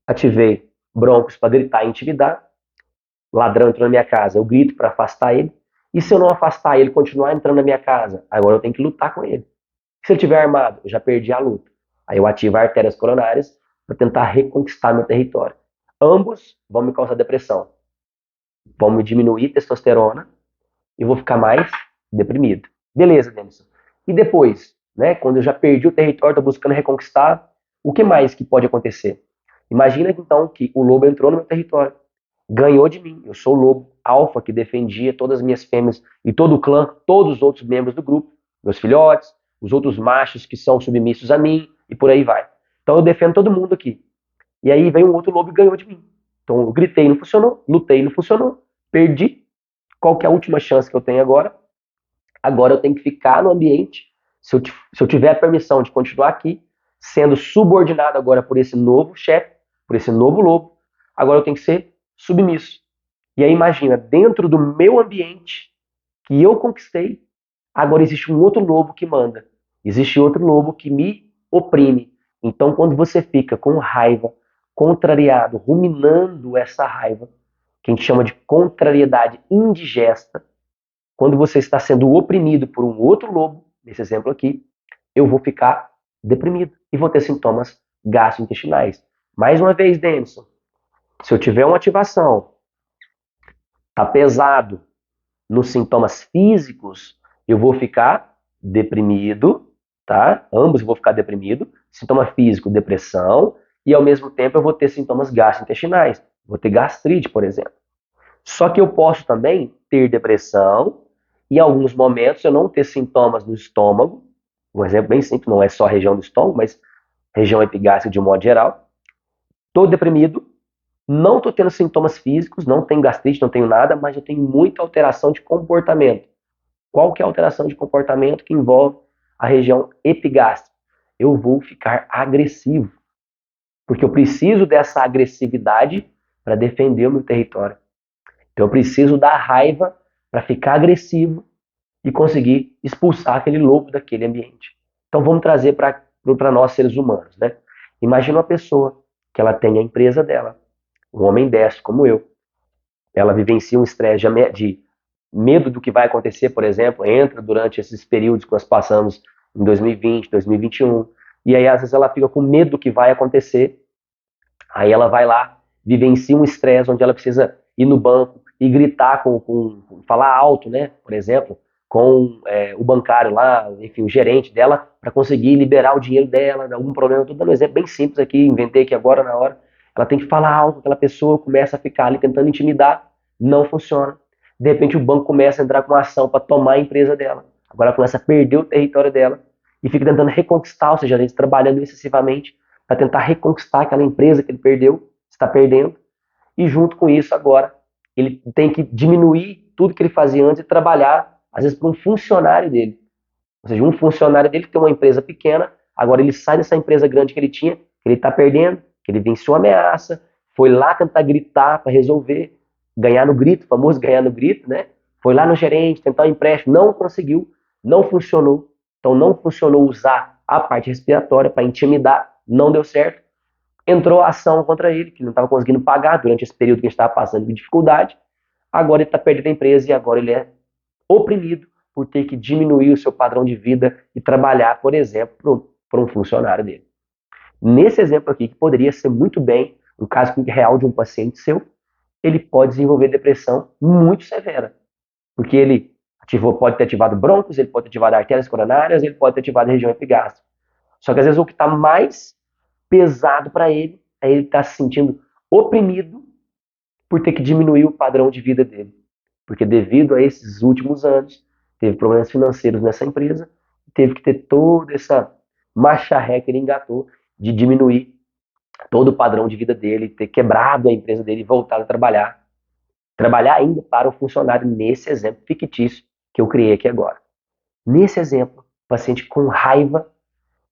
Ativei broncos para gritar e intimidar. Ladrão entrou na minha casa, eu grito para afastar ele. E se eu não afastar ele, continuar entrando na minha casa, agora eu tenho que lutar com ele. Se ele estiver armado, eu já perdi a luta. Aí eu ativo artérias coronárias para tentar reconquistar meu território. Ambos vão me causar depressão, vão me diminuir testosterona e vou ficar mais deprimido. Beleza, Denison. E depois, né, quando eu já perdi o território, estou buscando reconquistar, o que mais que pode acontecer? Imagina então que o lobo entrou no meu território, ganhou de mim. Eu sou o lobo alfa que defendia todas as minhas fêmeas e todo o clã, todos os outros membros do grupo, meus filhotes, os outros machos que são submissos a mim e por aí vai. Então eu defendo todo mundo aqui. E aí vem um outro lobo e ganhou de mim. Então eu gritei, não funcionou, lutei, não funcionou, perdi. Qual que é a última chance que eu tenho agora? Agora eu tenho que ficar no ambiente. Se eu tiver a permissão de continuar aqui, sendo subordinado agora por esse novo chefe, por esse novo lobo, agora eu tenho que ser submisso. E aí imagina, dentro do meu ambiente que eu conquistei, agora existe um outro lobo que manda. Existe outro lobo que me oprime. Então, quando você fica com raiva, contrariado, ruminando essa raiva, que a gente chama de contrariedade indigesta, quando você está sendo oprimido por um outro lobo, nesse exemplo aqui, eu vou ficar deprimido e vou ter sintomas gastrointestinais. Mais uma vez, Denison, se eu tiver uma ativação, tá pesado nos sintomas físicos, eu vou ficar deprimido, tá? Ambos eu vou ficar deprimido, sintoma físico, depressão, e ao mesmo tempo eu vou ter sintomas gastrointestinais, vou ter gastrite, por exemplo. Só que eu posso também ter depressão e em alguns momentos eu não ter sintomas no estômago. Um exemplo bem simples, não é só a região do estômago, mas região epigástrica de um modo geral. Estou deprimido, não estou tendo sintomas físicos, não tenho gastrite, não tenho nada, mas eu tenho muita alteração de comportamento. Qual que é a alteração de comportamento que envolve a região epigástrica? Eu vou ficar agressivo, porque eu preciso dessa agressividade para defender o meu território. Então eu preciso da raiva para ficar agressivo e conseguir expulsar aquele lobo daquele ambiente. Então vamos trazer para nós seres humanos, né? Imagina uma pessoa que ela tem a empresa dela, um homem destro como eu. Ela vivencia um estresse de medo do que vai acontecer, por exemplo, entra durante esses períodos que nós passamos em 2020, 2021, e aí às vezes ela fica com medo do que vai acontecer, aí ela vai lá, vivencia um estresse onde ela precisa ir no banco e gritar falar alto, né, por exemplo, com o bancário lá, enfim, o gerente dela, para conseguir liberar o dinheiro dela, algum problema. Estou dando um exemplo bem simples aqui, inventei aqui agora na hora. Ela tem que falar alto, aquela pessoa começa a ficar ali tentando intimidar, não funciona. De repente o banco começa a entrar com uma ação para tomar a empresa dela. Agora ela começa a perder o território dela e fica tentando reconquistar, ou seja, trabalhando excessivamente para tentar reconquistar aquela empresa que ele perdeu, está perdendo. E junto com isso agora ele tem que diminuir tudo que ele fazia antes e trabalhar, às vezes, para um funcionário dele. Ou seja, um funcionário dele que tem uma empresa pequena, agora ele sai dessa empresa grande que ele tinha, que ele está perdendo, que ele venceu a ameaça, foi lá tentar gritar para resolver, ganhar no grito, famoso ganhar no grito, né? Foi lá no gerente, tentar um empréstimo, não conseguiu, não funcionou. Então não funcionou usar a parte respiratória para intimidar, não deu certo. Entrou a ação contra ele, que não estava conseguindo pagar durante esse período que a gente estava passando de dificuldade. Agora ele está perdendo a empresa e agora ele é oprimido por ter que diminuir o seu padrão de vida e trabalhar, por exemplo, para um funcionário dele. Nesse exemplo aqui, que poderia ser muito bem, no caso real de um paciente seu, ele pode desenvolver depressão muito severa, porque ele pode ter ativado brônquios, ele pode ter ativado artérias coronárias, ele pode ter ativado a região epigástrica. Só que às vezes o que está mais pesado para ele é ele estar se sentindo oprimido por ter que diminuir o padrão de vida dele. Porque devido a esses últimos anos, teve problemas financeiros nessa empresa, teve que ter toda essa macharré que ele engatou de diminuir todo o padrão de vida dele, ter quebrado a empresa dele e voltado a trabalhar. Trabalhar ainda para o funcionário nesse exemplo fictício que eu criei aqui agora. Nesse exemplo, o paciente com raiva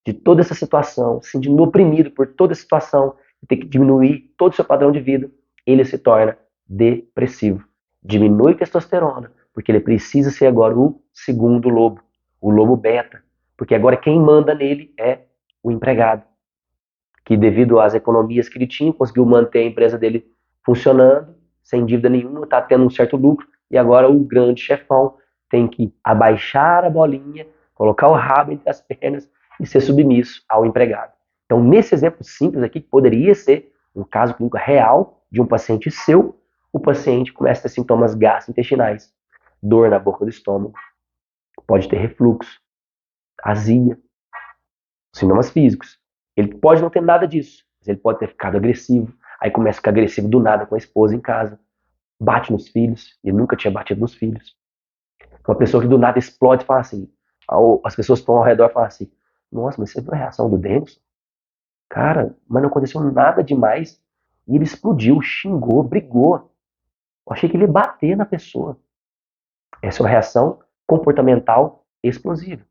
de toda essa situação, se sentindo oprimido por toda a situação, ter que diminuir todo o seu padrão de vida, ele se torna depressivo. Diminui testosterona, porque ele precisa ser agora o segundo lobo, o lobo beta, porque agora quem manda nele é o empregado. que devido às economias que ele tinha, conseguiu manter a empresa dele funcionando, sem dívida nenhuma, está tendo um certo lucro, e agora o grande chefão tem que abaixar a bolinha, colocar o rabo entre as pernas e ser submisso ao empregado. Então, nesse exemplo simples aqui, que poderia ser um caso clínico real de um paciente seu, o paciente começa a ter sintomas gastrointestinais, dor na boca do estômago, pode ter refluxo, azia, sintomas físicos. Ele pode não ter nada disso, mas ele pode ter ficado agressivo, aí começa a ficar agressivo do nada com a esposa em casa, bate nos filhos, ele nunca tinha batido nos filhos. Uma pessoa que do nada explode e fala assim, as pessoas que estão ao redor falam assim, nossa, mas você viu a reação do Dennis? Cara, mas não aconteceu nada demais. E ele explodiu, xingou, brigou. Eu achei que ele ia bater na pessoa. Essa é uma reação comportamental explosiva.